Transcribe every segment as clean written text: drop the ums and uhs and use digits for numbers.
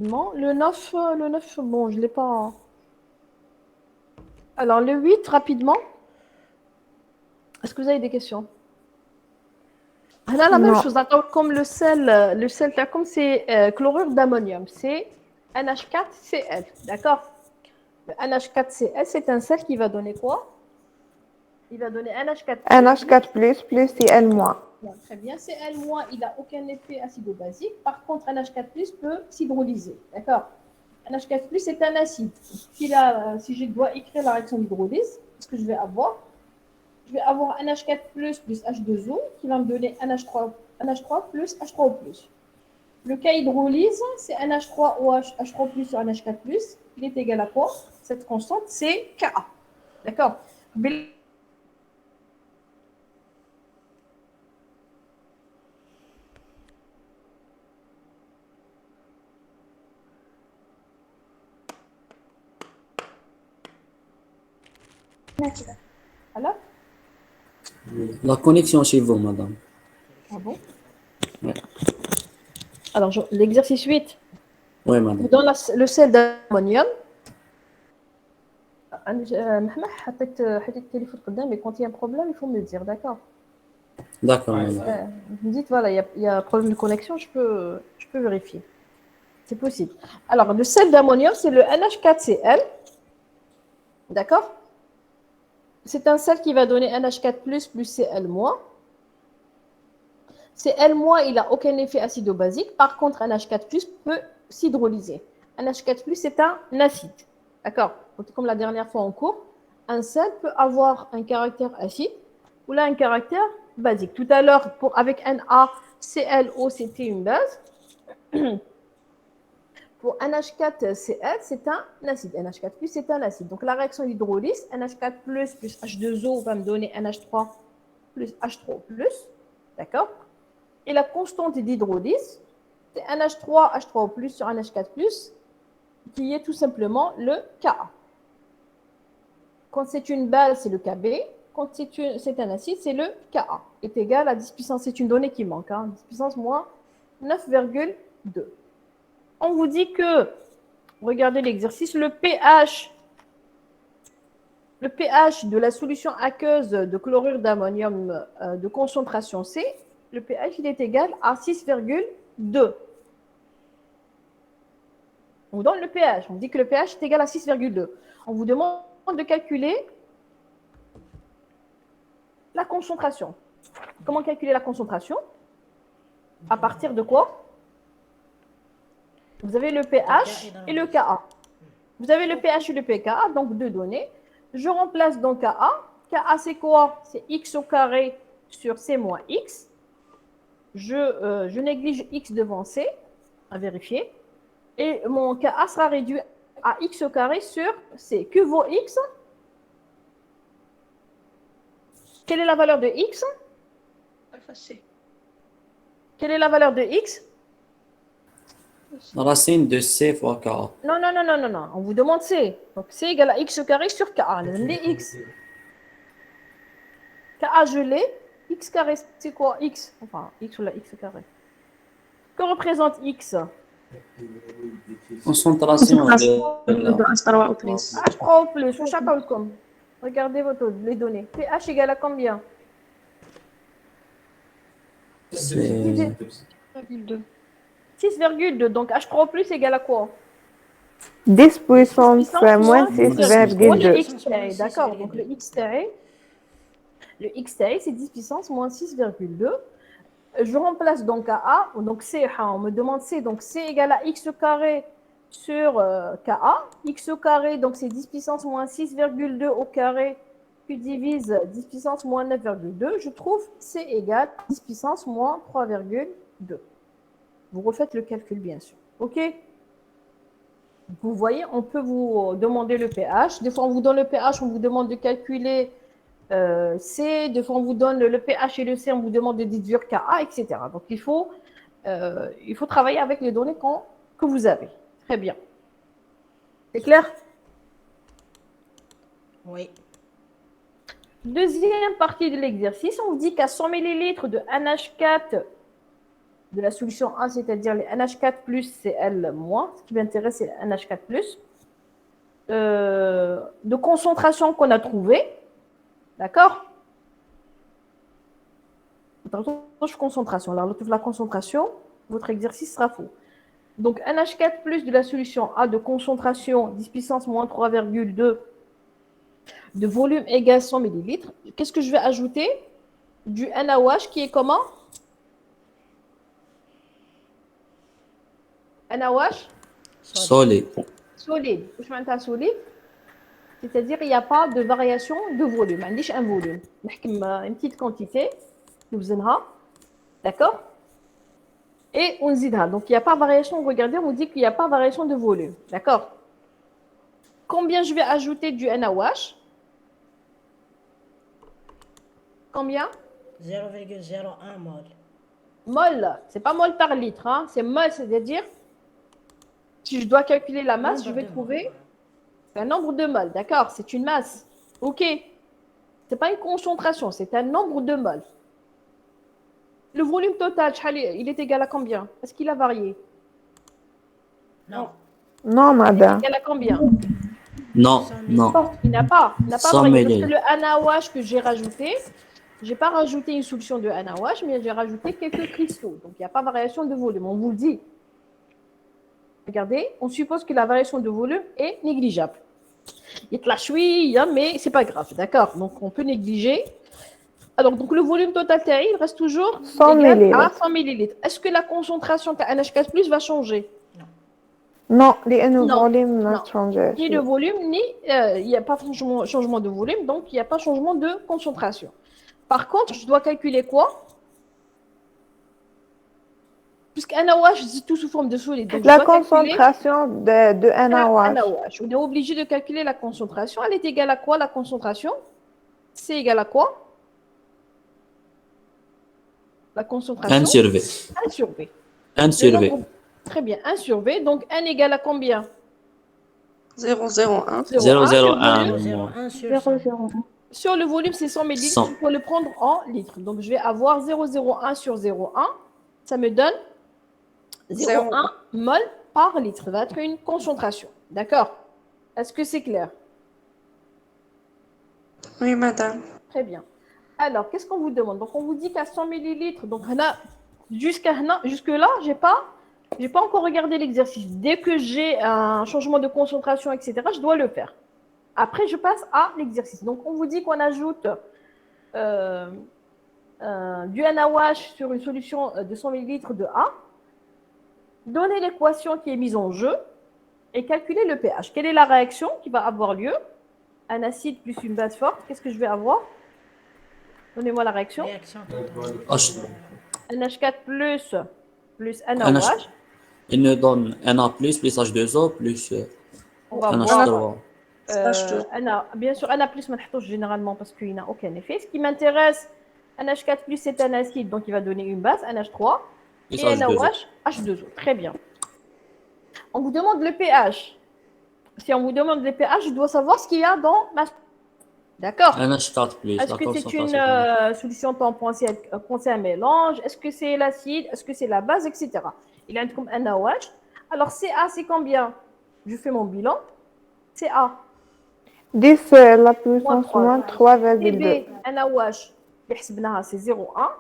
Non, le 9, bon, je ne l'ai pas. Alors, le 8, rapidement. Est-ce que vous avez des questions? Là, la même Non. chose. Attends, comme le sel, comme c'est chlorure d'ammonium, c'est NH4Cl. D'accord? Le NH4Cl, c'est un sel qui va donner quoi? Il va donner NH4 NH4 plus Cl moins. Très bien. Cl-, il n'a aucun effet acido-basique. Par contre, NH4 peut s'hydrolyser. D'accord? NH4 c'est un acide. Si je dois écrire la réaction d'hydrolyse, ce que je vais avoir, NH4 plus H2O qui va me donner NH3 plus H3O plus. Le cas hydrolyse, c'est NH3OH, H3 plus sur NH4 plus. Il est égal à quoi? Cette constante, c'est Ka. D'accord? Alors? La connexion chez vous, madame. Ah bon? Ouais, Alors, l'exercice 8. ouais madame. Dans le sel d'ammonium, محمد حطيت التليفون قدامي quand il y a un problème il faut me le dire, d'accord? D'accord, madame. Vous me dites voilà, il y a un problème de connexion, je peux vérifier. C'est possible. Alors le sel d'ammonium, c'est le NH4Cl, d'accord? C'est un sel qui va donner NH4 plus Cl-. Cl-, il n'a aucun effet acido-basique. Par contre, NH4 peut s'hydrolyser. NH4 c'est un acide. D'accord? Comme la dernière fois en cours, un sel peut avoir un caractère acide ou là un caractère basique. Tout à l'heure, avec NaClO, c'était une base. Pour NH4Cl, c'est un acide. NH4 c'est un acide. Donc la réaction d'hydrolyse, NH4 plus H2O va me donner NH3 plus H3 plus. D'accord? Et la constante d'hydrolyse, c'est NH3, H3O+, sur NH4+, qui est tout simplement le Ka. Quand c'est une base, c'est le Kb. Quand c'est un acide, c'est le Ka. Est égal à 10 puissance, c'est une donnée qui manque, 10 puissance moins 9,2. On vous dit que, regardez l'exercice, le pH de la solution aqueuse de chlorure d'ammonium de concentration C, le pH il est égal à 6,2. On vous donne le pH. On dit que le pH est égal à 6,2. On vous demande de calculer la concentration. Comment calculer la concentration? À partir de quoi? Vous avez le pH et le Ka. Vous avez le pH et le pKa, donc deux données. Je remplace donc Ka. Ka, c'est quoi? C'est x au carré sur C moins x. Je néglige x devant C, à vérifier. Et mon Ka sera réduit à x au carré sur C. Que vaut x? Quelle est la valeur de x? Alpha C. Quelle est la valeur de x? Racine de C fois K. Non. On vous demande C. Donc C égale à x au carré sur K. Les x. Ka, je l'ai. X carré, c'est quoi? X. Enfin, x ou la x au carré. Que représente x? Concentration de H3 au plus. Regardez les données. pH égale à combien? c'est 6,2. Donc H3 au plus égale à quoi? 10 puissance Puissance moins moins 6,2. le x carré. D'accord. Donc le x carré, c'est 10 puissance moins 6,2. Je remplace donc à A, donc C, on me demande C, donc C égale à x au carré sur Ka. X au carré, donc c'est 10 puissance moins 6,2 au carré, qui divise 10 puissance moins 9,2. Je trouve C égale 10 puissance moins 3,2. Vous refaites le calcul, bien sûr. OK? Vous voyez, on peut vous demander le pH. Des fois, on vous donne le pH, on vous demande de calculer C. Des fois, on vous donne le pH et le C, on vous demande de déduire Ka, etc. Donc, il faut travailler avec les données que vous avez. Très bien. C'est clair? Oui. Deuxième partie de l'exercice, on vous dit qu'à 100 ml de NH4 de la solution 1, c'est-à-dire les NH4+, Cl-. Ce qui m'intéresse, c'est NH4+. De concentration qu'on a trouvé. D'accord? Concentration. Alors, la concentration, votre exercice sera faux. Donc, NH4+, de la solution A de concentration 10 puissance moins 3,2 de volume égal 100 ml. Qu'est-ce que je vais ajouter? Du NaOH qui est comment? NaOH solide. solide. Je m'entends solide. C'est-à-dire qu'il n'y a pas de variation de volume. On dit un volume. Une petite quantité. Nous d'accord? Et on zidha. Donc, il n'y a pas de variation. Regardez, on dit qu'il n'y a pas de variation de volume. D'accord? Combien je vais ajouter du NaOH? Combien? 0,01 mol. Mol, c'est pas mol par litre, hein. C'est mol, c'est-à-dire, si je dois calculer la masse, je vais trouver un nombre de moles, d'accord? C'est une masse, ok. C'est pas une concentration, c'est un nombre de moles. Le volume total, il est égal à combien? Est-ce qu'il a varié? Non. Non, Il est madame. égal à combien? Non, non. Il n'a pas 100 varié. Parce que ml. le NaOH que j'ai rajouté, j'ai pas rajouté une solution de NaOH, mais j'ai rajouté quelques cristaux. Donc, il n'y a pas de variation de volume, on vous le dit. Regardez, on suppose que la variation de volume est négligeable. Il y a de la chouille, mais c'est pas grave, d'accord? Donc, on peut négliger. Alors, donc, le volume total, il reste toujours 100 égal à millilitres. 100 ml. Est-ce que la concentration de NH4+ va changer? Non, لأنه Non. volume Non. ما change. Ni le volume, ni il n'y a pas changement de volume, donc il n'y a pas changement de concentration. Par contre, je dois calculer quoi? Puisque NaOH, c'est tout sous forme de solide. Donc La je dois calculer concentration de NaOH. NaOH. On est obligé de calculer la concentration. Elle est égale à quoi, la concentration? C'est égal à quoi? La concentration? 1 sur V. 1 sur V. 1 sur Le V. nombre- Très bien, 1 sur V. Donc, n égale à combien? 0,01. 0,01 Le volume, moins. 0,1 sur 100. sur le volume, c'est 100 millilitres. 100. Il faut le prendre en litres. Donc, je vais avoir 0,01 sur 0,1. Ça me donne 0,1 mol par litre. Ça va être une concentration. D'accord? Est-ce que c'est clair? Oui, madame. Très bien. Alors, qu'est-ce qu'on vous demande? Donc, on vous dit qu'à 100 millilitres, donc jusque-là, j'ai pas encore regardé l'exercice. Dès que j'ai un changement de concentration, etc., je dois le faire. Après, je passe à l'exercice. Donc, on vous dit qu'on ajoute du NaOH sur une solution de 100 millilitres de A. Donnez l'équation qui est mise en jeu et calculez le pH. Quelle est la réaction qui va avoir lieu? Un acide plus une base forte. Qu'est-ce que je vais avoir? Donnez-moi la réaction. Réaction H. NH4 plus NaOH. Il nous donne Na plus H2O plus On va voir. NH3. Bien sûr, Na+, ما نحطوش généralement parce qu'il n'a aucun effet. Ce qui m'intéresse, NH4+, c'est un acide, donc il va donner une base, NH3. Plus Et H2O. NaOH, H2O. Très bien. On vous demande le pH. Si on vous demande le pH, je dois savoir ce qu'il y a dans ma... D'accord? NH4 plus. Est-ce La que c'est concentration. une solution tampon contient un mélange? Est-ce que c'est l'acide? Est-ce que c'est la base, etc. Il a comme un NaOH. Alors, CA, c'est combien? Je fais mon bilan. CA. 10 la puissance moins 3,2. CB, NaOH, c'est 0,1.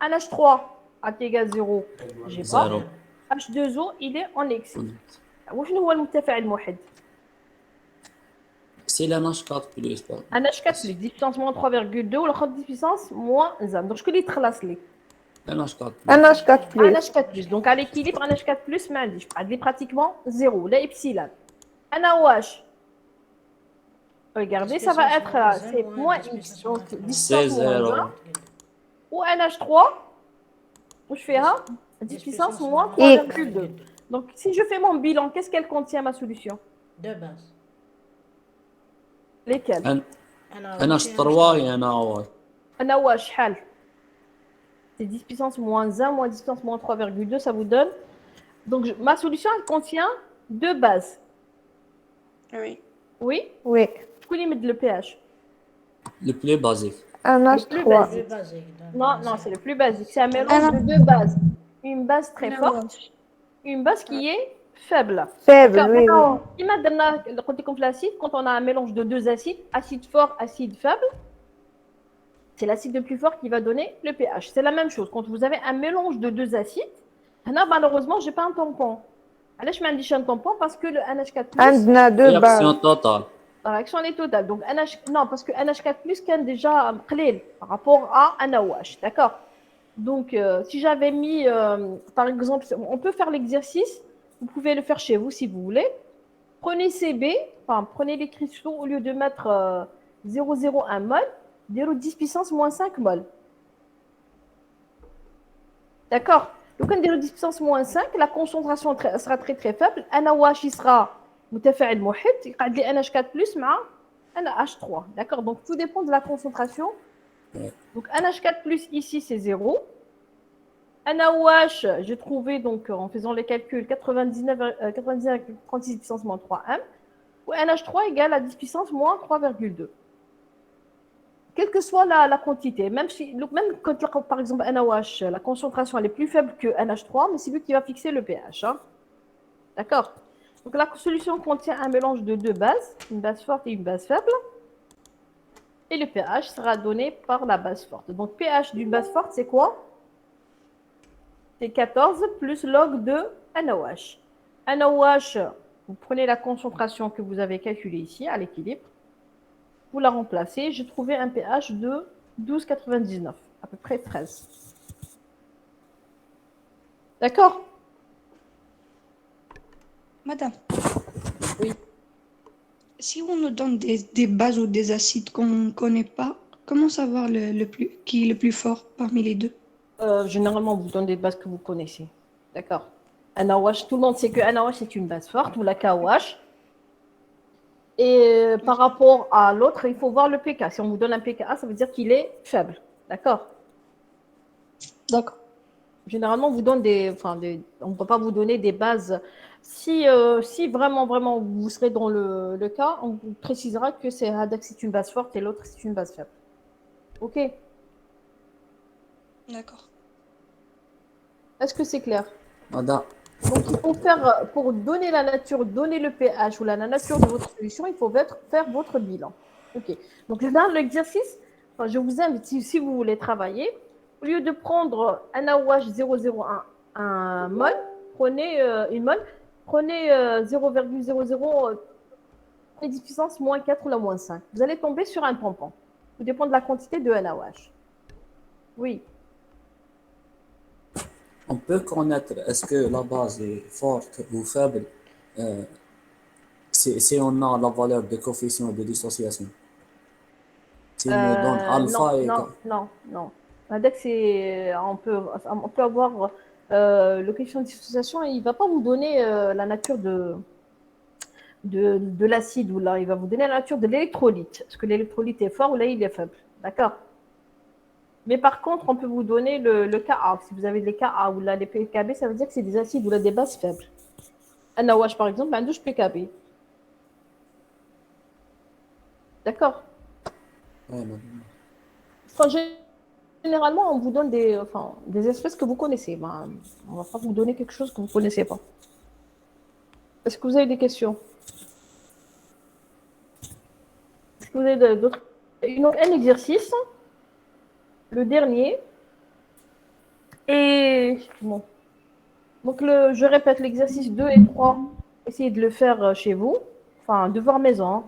NH3, est égal à 0. J'ai pas. 0. H2O, il est en excès. وشنو هو المرتفع الموحد؟ C'est la NH4 plus. NH4 plus 10 puissance moins 3,2 والآخر 10 puissance moins 1. Donc شكون اللي تخلص لي؟ NH4 plus. NH4 plus. NH4 plus. Donc à l'équilibre, NH4 plus, ما عنديش. عندي pratiquement 0. Là, epsilon. NaOH. Regardez, ça va être là. C'est moins X. Donc 10 C'est puissance moins 1. 0. Ou NH3. Où je fais là 10 puissance moins X. 3,2. Donc si je fais mon bilan, qu'est-ce qu'elle contient ma solution? Deux bases. Lesquelles? NH3 et NaOH. NaOH, شحال? C'est 10 puissance moins 1 moins 10 puissance moins 3,2, ça vous donne. Donc ma solution, elle contient deux bases. Oui. Oui? Oui. Je connais le pH. Le plus basique. Le plus NH3. basique. Deux basiques. Non, non, c'est le plus basique. C'est un mélange de deux bases. une base très forte, une base qui est faible. Faible, Car oui, oui. maintenant, comme l'acide, quand on a un mélange de deux acides, acide fort, acide faible, c'est l'acide le plus fort qui va donner le pH. C'est la même chose. Quand vous avez un mélange de deux acides, là, malheureusement, je n'ai pas un tampon. Alors, je mets un tampon parce que le NH4+, عندنا deux Réaction bases. totale. la réaction est totale. Donc, non, parce que NH4+, est déjà قليل par rapport à NaOH. D'accord? Donc, si j'avais mis, par exemple, on peut faire l'exercice, vous pouvez le faire chez vous si vous voulez. Prenez CB, enfin, prenez les cristaux, au lieu de mettre 0,01 mol, 10 puissance moins 5 mol. D'accord? Donc, on dit 10 puissance moins 5, la concentration sera très très faible. NaOH, il sera متفاعل محيط, يقعد لي NH4+ مع NH3. D'accord? Donc, tout dépend de la concentration. Ouais. Donc, NH4+ ici, c'est 0. NaOH, j'ai trouvé, donc, en faisant les calculs, 99,36 puissance moins 3 m. Ou NH3 égale à 10 puissance moins 3,2. Quelle que soit la quantité, même quand, par exemple, NaOH, la concentration elle est plus faible que NH3, mais c'est lui qui va fixer le pH. Hein. D'accord? Donc, la solution contient un mélange de deux bases, une base forte et une base faible. Et le pH sera donné par la base forte. Donc, pH d'une base forte, c'est quoi? C'est 14 plus log de NaOH. NaOH, vous prenez la concentration que vous avez calculée ici à l'équilibre. Vous la remplacez. J'ai trouvé un pH de 12,99, à peu près 13. D'accord? Madame. Oui. Si on nous donne des bases ou des acides qu'on ne connaît pas, comment savoir qui est le plus fort parmi les deux? Généralement, on vous donne des bases que vous connaissez. D'accord? NaOH, tout le monde sait que NaOH c'est une base forte, ou la KOH. Et par rapport à l'autre, il faut voir le pK. Si on vous donne un pKa, ça veut dire qu'il est faible. D'accord? D'accord. Généralement, on vous donne on ne peut pas vous donner des bases. Si vraiment, vraiment, vous serez dans le cas, on vous précisera que c'est une base forte et l'autre, c'est une base faible. OK? D'accord. Est-ce que c'est clair? Madame, Donc, il faut faire, pour donner la nature, donner le pH ou la nature de votre solution, il faut faire votre bilan. OK. Donc, dans l'exercice, je vous invite, si vous voulez travailler, au lieu de prendre un NaOH 0,01 mol, prenez une mol, prenez 0,00 10 puissance moins 4 ou la moins 5. Vous allez tomber sur un tampon. Tout dépend de la quantité de NaOH. Oui. on peut connaître est-ce que la base est forte ou faible si on a la valeur de coefficient de dissociation. S'il me donne alpha et non. L'index, on peut avoir le coefficient de dissociation, il ne va pas vous donner la nature de l'acide, ou là, il va vous donner la nature de l'électrolyte. Est-ce que l'électrolyte est fort ou là, il est faible? D'accord? Mais par contre, on peut vous donner le Ka. Si vous avez des Ka ou là, les PKB, ça veut dire que c'est des acides ou là, des bases faibles. Un NaOH, par exemple, un douche PKB. D'accord? Ouais, madame. Enfin, généralement, on vous donne des espèces que vous connaissez. Ben, on ne va pas vous donner quelque chose que vous ne connaissez pas. Est-ce que vous avez des questions? Est-ce que vous avez d'autres? Un exercice, le dernier. Et bon. Donc, je répète l'exercice 2 et 3. Essayez de le faire chez vous. Enfin, devoir maison. Hein.